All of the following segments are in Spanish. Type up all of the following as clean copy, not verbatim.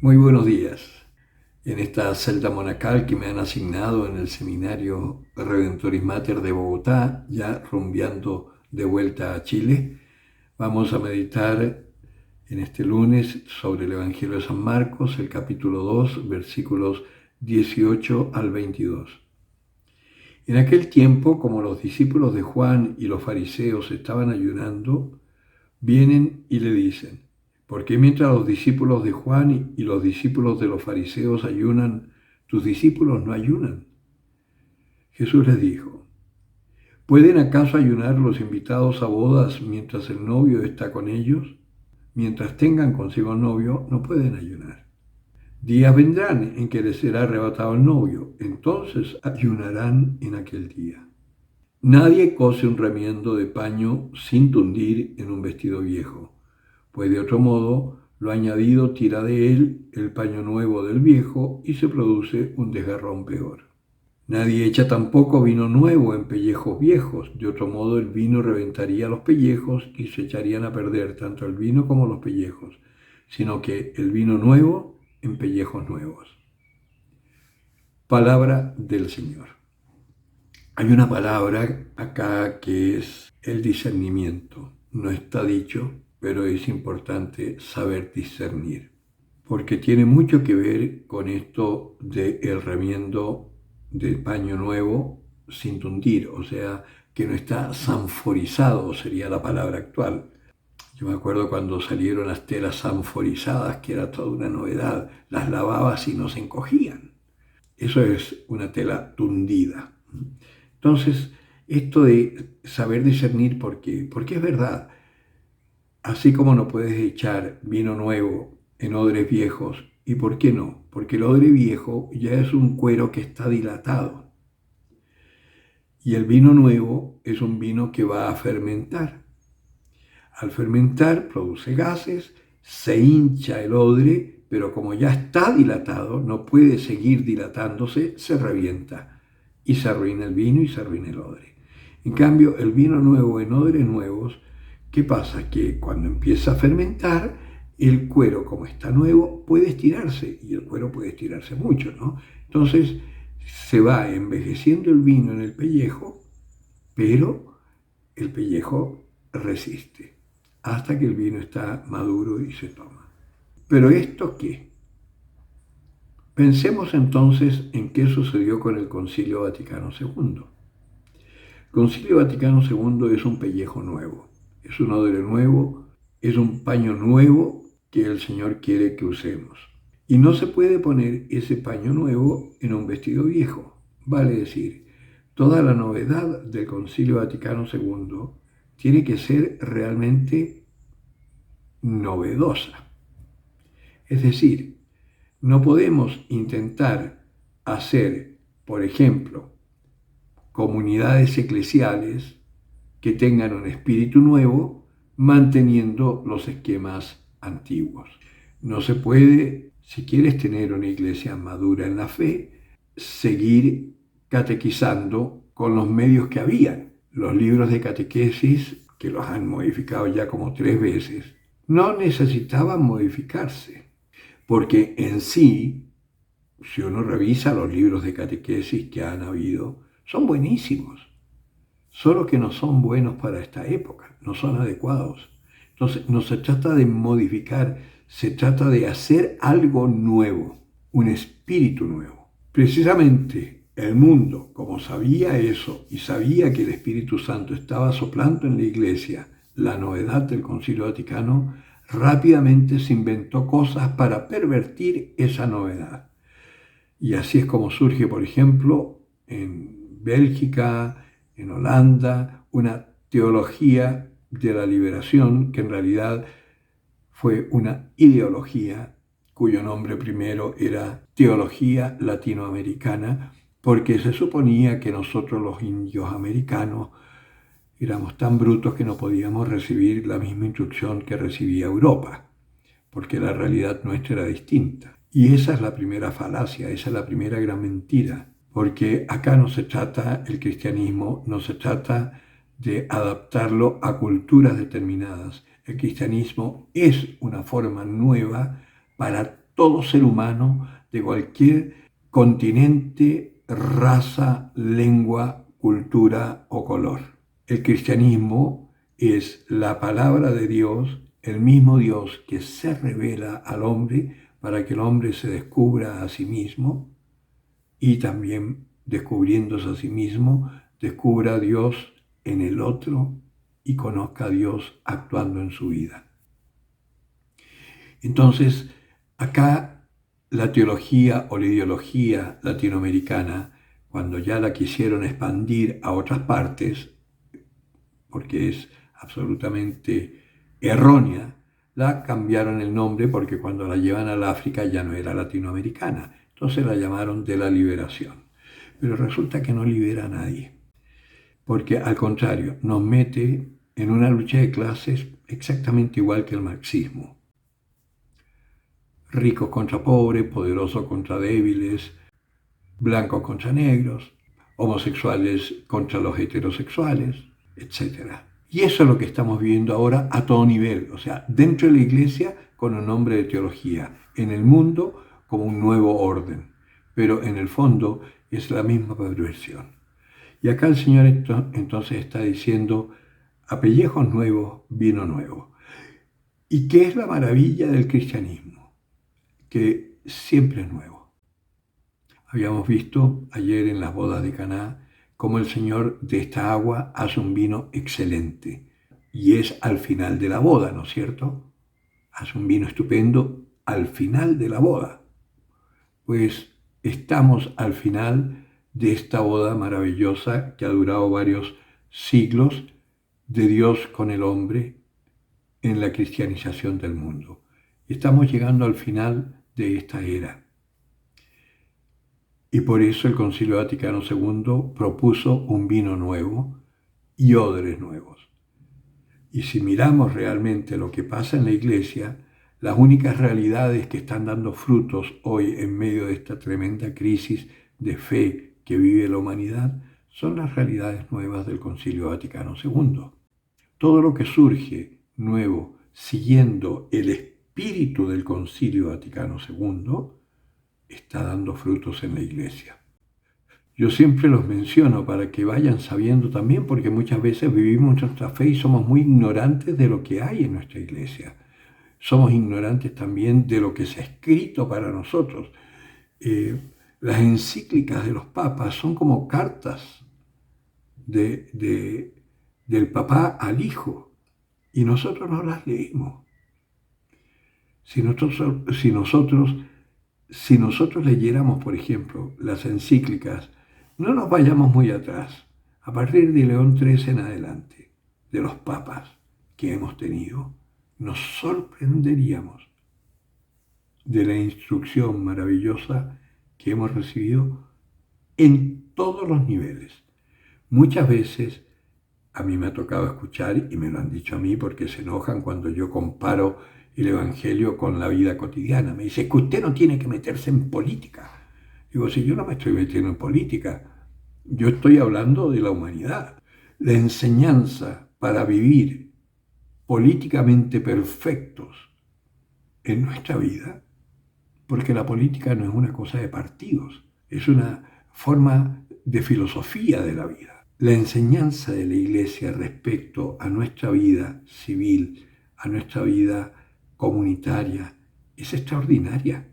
Muy buenos días. En esta celda monacal que me han asignado en el Seminario Redentoris Mater de Bogotá, ya rumbeando de vuelta a Chile, vamos a meditar en este lunes sobre el Evangelio de San Marcos, el capítulo 2, versículos 18 al 22. En aquel tiempo, como los discípulos de Juan y los fariseos estaban ayunando, vienen y le dicen: ¿por qué mientras los discípulos de Juan y los discípulos de los fariseos ayunan, tus discípulos no ayunan? Jesús les dijo: ¿pueden acaso ayunar los invitados a bodas mientras el novio está con ellos? Mientras tengan consigo al novio, no pueden ayunar. Días vendrán en que les será arrebatado el novio, entonces ayunarán en aquel día. Nadie cose un remiendo de paño sin tundir en un vestido viejo, pues de otro modo lo añadido tira de él el paño nuevo del viejo y se produce un desgarrón peor. Nadie echa tampoco vino nuevo en pellejos viejos, de otro modo el vino reventaría los pellejos y se echarían a perder tanto el vino como los pellejos, sino que el vino nuevo en pellejos nuevos. Palabra del Señor. Hay una palabra acá que es el discernimiento. No está dicho, pero es importante saber discernir, porque tiene mucho que ver con esto del remiendo del paño nuevo sin tundir, o sea, que no está sanforizado, sería la palabra actual. Yo me acuerdo cuando salieron las telas sanforizadas, que era toda una novedad, las lavabas y no se encogían. Eso es una tela tundida. Entonces, esto de saber discernir, porque es verdad, así como no puedes echar vino nuevo en odres viejos, ¿y por qué no? Porque el odre viejo ya es un cuero que está dilatado y el vino nuevo es un vino que va a fermentar. Al fermentar produce gases, se hincha el odre, pero como ya está dilatado, no puede seguir dilatándose, se revienta y se arruina el vino y se arruina el odre. En cambio, el vino nuevo en odres nuevos, ¿qué pasa? Que cuando empieza a fermentar, el cuero, como está nuevo, puede estirarse, y el cuero puede estirarse mucho, ¿no? Entonces se va envejeciendo el vino en el pellejo, pero el pellejo resiste hasta que el vino está maduro y se toma. ¿Pero esto qué? Pensemos entonces en qué sucedió con el Concilio Vaticano II. El Concilio Vaticano II es un pellejo nuevo, es un odre nuevo, es un paño nuevo que el Señor quiere que usemos. Y no se puede poner ese paño nuevo en un vestido viejo. Vale decir, toda la novedad del Concilio Vaticano II tiene que ser realmente novedosa. Es decir, no podemos intentar hacer, por ejemplo, comunidades eclesiales que tengan un espíritu nuevo manteniendo los esquemas antiguos. No se puede, si quieres tener una iglesia madura en la fe, seguir catequizando con los medios que habían. Los libros de catequesis, que los han modificado ya como 3 veces, no necesitaban modificarse, porque en sí, si uno revisa los libros de catequesis que han habido, son buenísimos, solo que no son buenos para esta época, no son adecuados. Entonces, no se trata de modificar, se trata de hacer algo nuevo, un espíritu nuevo. Precisamente el mundo, como sabía eso y sabía que el Espíritu Santo estaba soplando en la iglesia la novedad del Concilio Vaticano, rápidamente se inventó cosas para pervertir esa novedad. Y así es como surge, por ejemplo, en Bélgica, en Holanda, una teología de la liberación que en realidad fue una ideología cuyo nombre primero era Teología Latinoamericana, porque se suponía que nosotros los indios americanos éramos tan brutos que no podíamos recibir la misma instrucción que recibía Europa, porque la realidad nuestra era distinta. Y esa es la primera falacia, esa es la primera gran mentira, porque acá no se trata el cristianismo, no se trata de adaptarlo a culturas determinadas. El cristianismo es una forma nueva para todo ser humano de cualquier continente, raza, lengua, cultura o color. El cristianismo es la palabra de Dios, el mismo Dios que se revela al hombre para que el hombre se descubra a sí mismo y también descubriéndose a sí mismo, descubra a Dios en el otro y conozca a Dios actuando en su vida. Entonces, acá la teología o la ideología latinoamericana, cuando ya la quisieron expandir a otras partes, porque es absolutamente errónea, la cambiaron el nombre porque cuando la llevan al África ya no era latinoamericana. Entonces la llamaron de la liberación. Pero resulta que no libera a nadie, porque al contrario, nos mete en una lucha de clases exactamente igual que el marxismo. Ricos contra pobres, poderosos contra débiles, blancos contra negros, homosexuales contra los heterosexuales, etc. Y eso es lo que estamos viviendo ahora a todo nivel, o sea, dentro de la iglesia con un nombre de teología, en el mundo como un nuevo orden, pero en el fondo es la misma perversión. Y acá el Señor entonces está diciendo, a pellejos nuevos, vino nuevo. ¿Y qué es la maravilla del cristianismo? Que siempre es nuevo. Habíamos visto ayer en las bodas de Caná cómo el Señor de esta agua hace un vino excelente. Y es al final de la boda, ¿no es cierto? Hace un vino estupendo al final de la boda. Pues estamos al final de esta boda maravillosa que ha durado varios siglos de Dios con el hombre en la cristianización del mundo. Estamos llegando al final de esta era. Y por eso el Concilio Vaticano II propuso un vino nuevo y odres nuevos. Y si miramos realmente lo que pasa en la Iglesia, las únicas realidades que están dando frutos hoy en medio de esta tremenda crisis de fe que vive la humanidad son las realidades nuevas del Concilio Vaticano II. Todo lo que surge nuevo siguiendo el espíritu del Concilio Vaticano II está dando frutos en la Iglesia. Yo siempre los menciono para que vayan sabiendo también, porque muchas veces vivimos nuestra fe y somos muy ignorantes de lo que hay en nuestra Iglesia. Somos ignorantes también de lo que se ha escrito para nosotros. Las encíclicas de los papas son como cartas del papá al hijo y nosotros no las leímos. Si nosotros leyéramos, por ejemplo, las encíclicas, no nos vayamos muy atrás, a partir de León XIII en adelante, de los papas que hemos tenido, nos sorprenderíamos de la instrucción maravillosa que hemos recibido en todos los niveles. Muchas veces a mí me ha tocado escuchar, y me lo han dicho a mí porque se enojan cuando yo comparo el Evangelio con la vida cotidiana. Me dice, es que usted no tiene que meterse en política. Digo, si yo no me estoy metiendo en política, yo estoy hablando de la humanidad. La enseñanza para vivir políticamente perfectos en nuestra vida, porque la política no es una cosa de partidos, es una forma de filosofía de la vida. La enseñanza de la Iglesia respecto a nuestra vida civil, a nuestra vida comunitaria, es extraordinaria.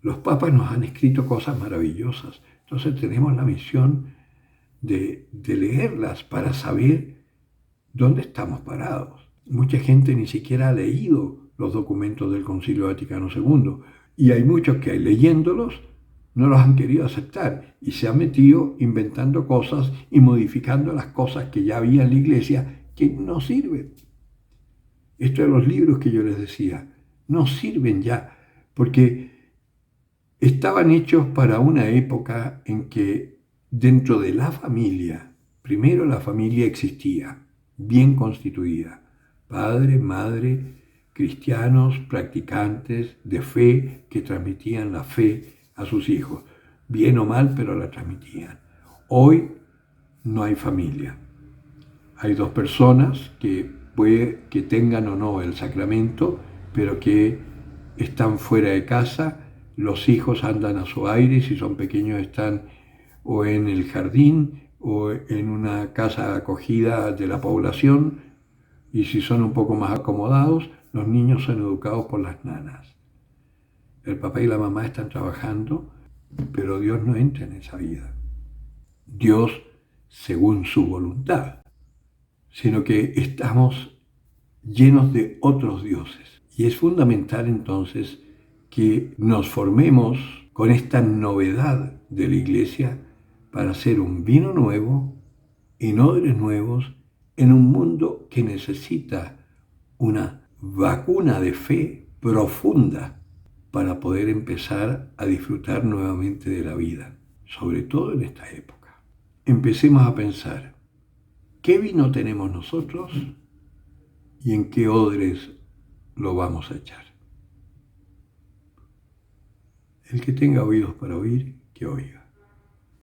Los papas nos han escrito cosas maravillosas, entonces tenemos la misión de leerlas para saber dónde estamos parados. Mucha gente ni siquiera ha leído los documentos del Concilio Vaticano II y hay muchos que leyéndolos no los han querido aceptar y se han metido inventando cosas y modificando las cosas que ya había en la Iglesia que no sirven. Esto de los libros que yo les decía, no sirven ya, porque estaban hechos para una época en que dentro de la familia, primero la familia existía, bien constituida, padre, madre, cristianos, practicantes de fe que transmitían la fe a sus hijos, bien o mal, pero la transmitían. Hoy no hay familia. Hay dos personas que puede que tengan o no el sacramento, pero que están fuera de casa, los hijos andan a su aire, si son pequeños están o en el jardín o en una casa de acogida de la población, y si son un poco más acomodados, los niños son educados por las nanas. El papá y la mamá están trabajando, pero Dios no entra en esa vida. Dios según su voluntad, sino que estamos llenos de otros dioses. Y es fundamental entonces que nos formemos con esta novedad de la iglesia para hacer un vino nuevo en odres nuevos en un mundo que necesita una vacuna de fe profunda para poder empezar a disfrutar nuevamente de la vida, sobre todo en esta época. Empecemos a pensar, ¿qué vino tenemos nosotros y en qué odres lo vamos a echar? El que tenga oídos para oír, que oiga.